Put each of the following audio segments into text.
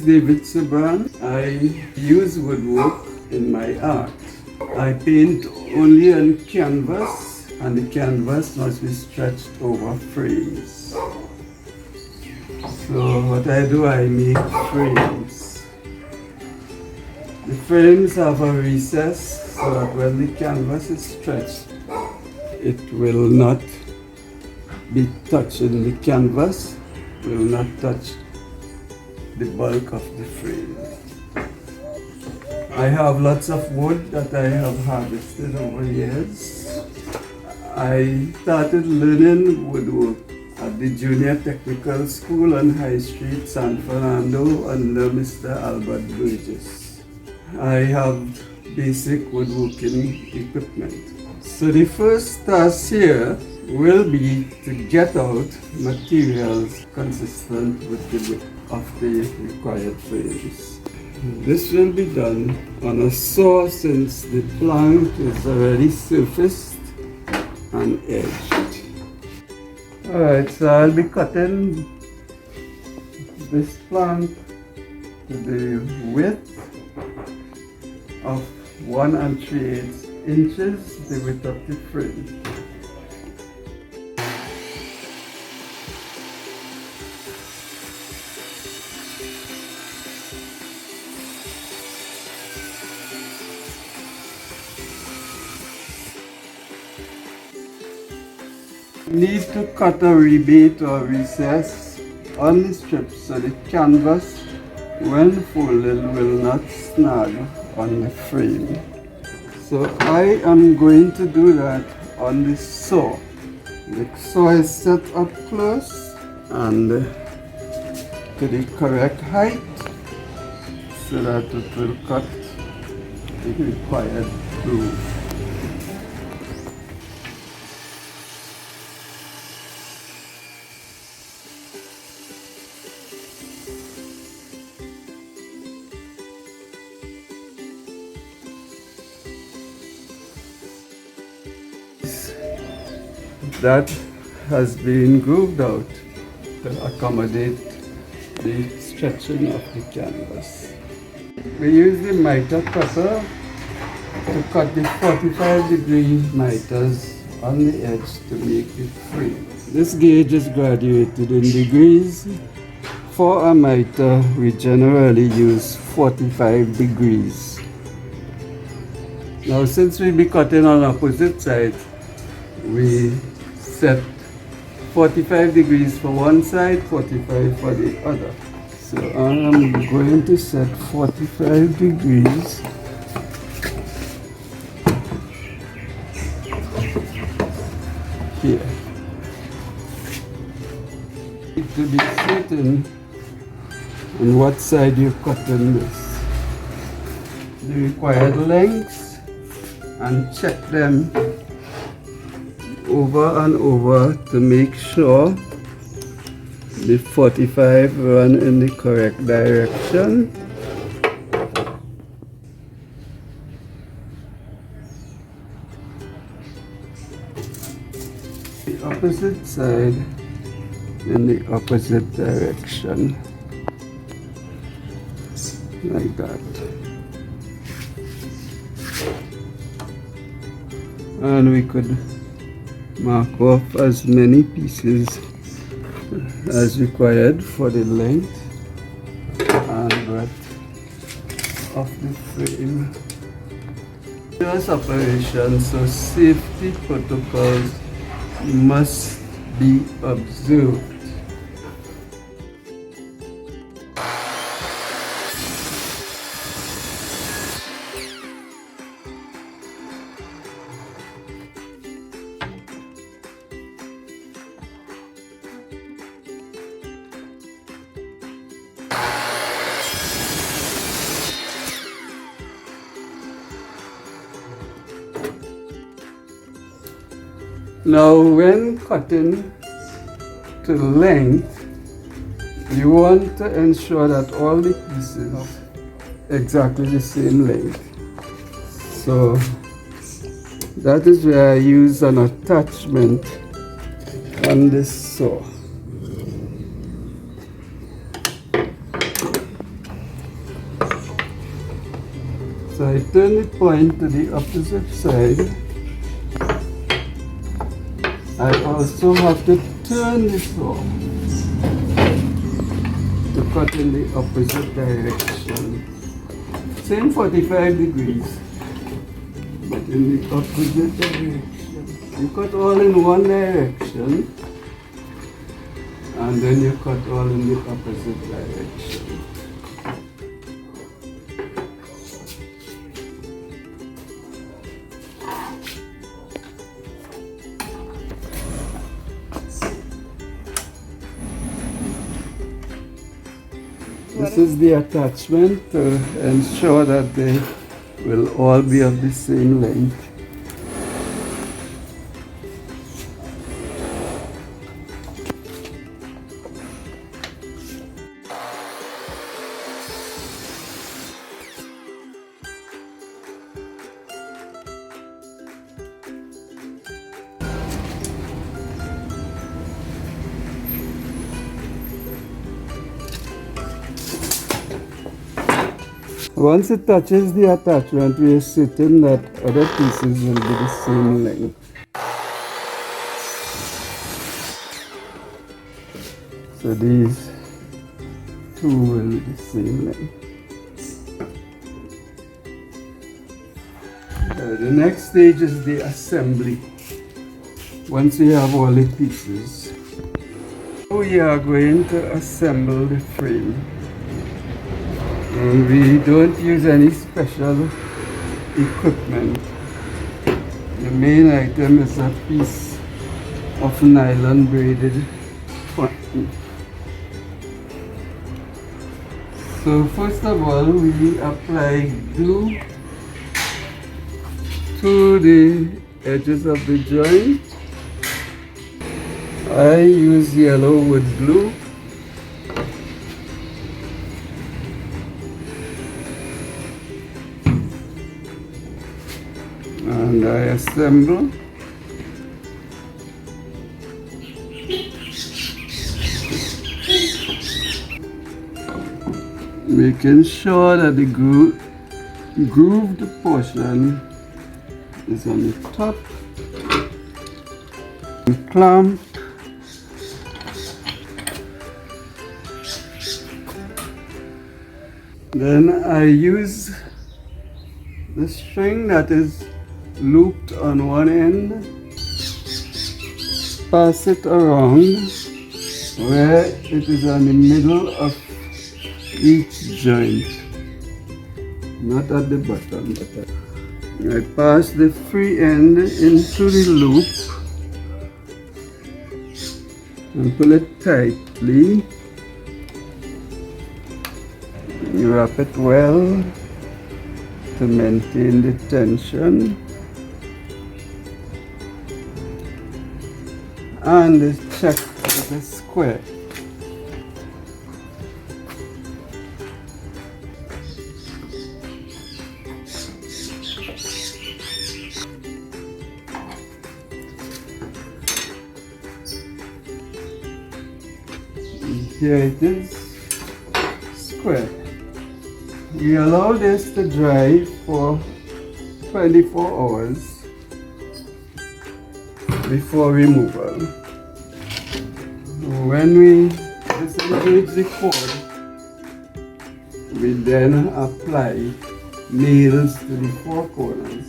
David Subran. I use woodwork in my art. I paint only on canvas, and the canvas must be stretched over frames. So what I do, I make frames. The frames have a recess so that when the canvas is stretched, it will not be touching the canvas, will not touch the bulk of the frame. I have lots of wood that I have harvested over years. I started learning woodwork at the Junior Technical School on High Street, San Fernando, under Mr. Albert Burgess. I have basic woodworking equipment. So the first task here will be to get out materials consistent with the width of the required frames. This will be done on a saw since the plank is already surfaced and edged. Alright, so I'll be cutting this plank to the width of 1 3/8 inches, the width of the frame. Need to cut a rebate or recess on the strip so the canvas, when folded, will not snag on the frame. So I am going to do that on the saw. The saw is set up close and to the correct height so that it will cut the required groove. That has been grooved out to accommodate the stretching of the canvas. We use the miter cutter to cut the 45-degree miters on the edge to make the frame. This gauge is graduated in degrees. For a miter, we generally use 45 degrees. Now, since we'll be cutting on opposite sides, we set 45 degrees for one side, 45 for the other. So I'm going to set 45 degrees here. To be certain on what side you're cutting this. The required lengths, and check them over and over to make sure the 45 run in the correct direction. The opposite side in the opposite direction, like that. And we could mark off as many pieces as required for the length and breadth of the frame. This operation, so safety protocols must be observed. Now, when cutting to length, you want to ensure that all the pieces are exactly the same length. So that is where I use an attachment on this saw. So I turn the point to the opposite side. I also have to turn this off to cut in the opposite direction. Same 45 degrees, but in the opposite direction. You cut all in one direction, and then you cut all in the opposite direction. This is the attachment to ensure that they will all be of the same length. Once it touches the attachment, we are certain that other pieces will be the same length. So these two will be the same length. The next stage is the assembly. Once we have all the pieces, we are going to assemble the frame. We don't use any special equipment. The main item is a piece of nylon braided cotton. So first of all, we apply glue to the edges of the joint. I use yellow wood glue. And I assemble. Making sure that the grooved portion is on the top. Clamp. Then I use the string that is looped on one end, pass it around where it is on the middle of each joint, not at the bottom. I pass the free end into the loop and pull it tightly. Wrap it well to maintain the tension. And check with a square. Here it is, square. We allow this to dry for 24 hours before removal. When we disengage the cord, we then apply nails to the four corners.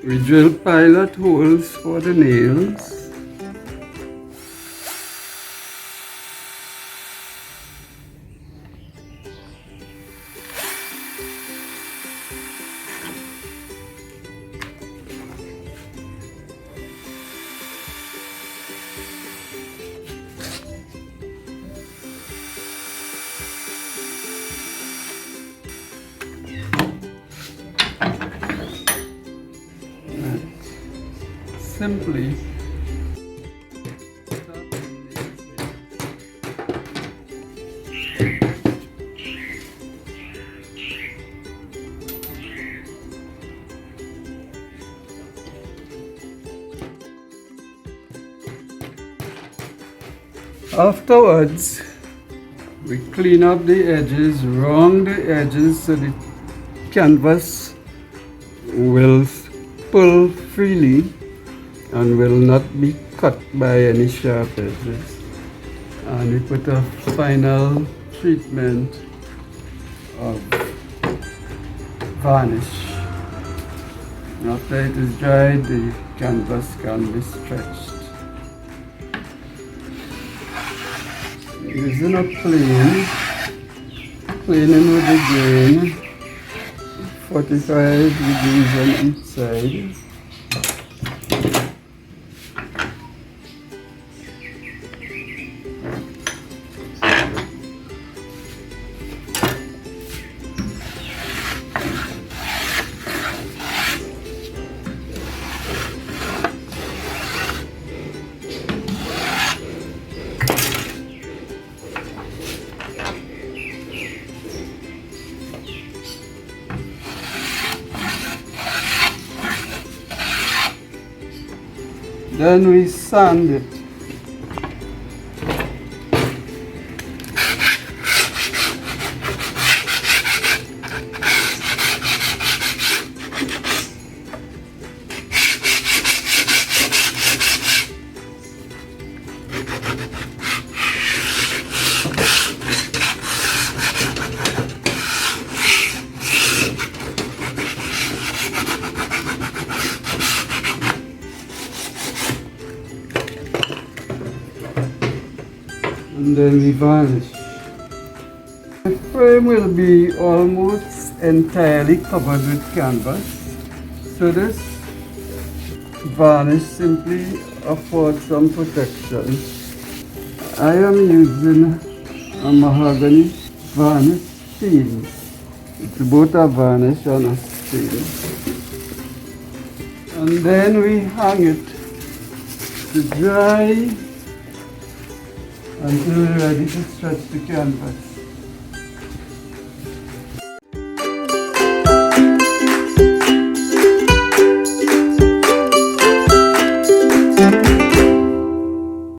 We drill pilot holes for the nails. Simply afterwards, we clean up the edges, round the edges so the canvas will pull freely and will not be cut by any sharp edges. And we put a final treatment of varnish. After it is dried, the canvas can be stretched. Using a plane, planing with the grain, 45 degrees on each side. Then we sand it. And then we varnish. The frame will be almost entirely covered with canvas, so this varnish simply affords some protection. I am using a mahogany varnish stain. It's both a varnish and a stain. And then we hang it to dry until we're ready to stretch the canvas.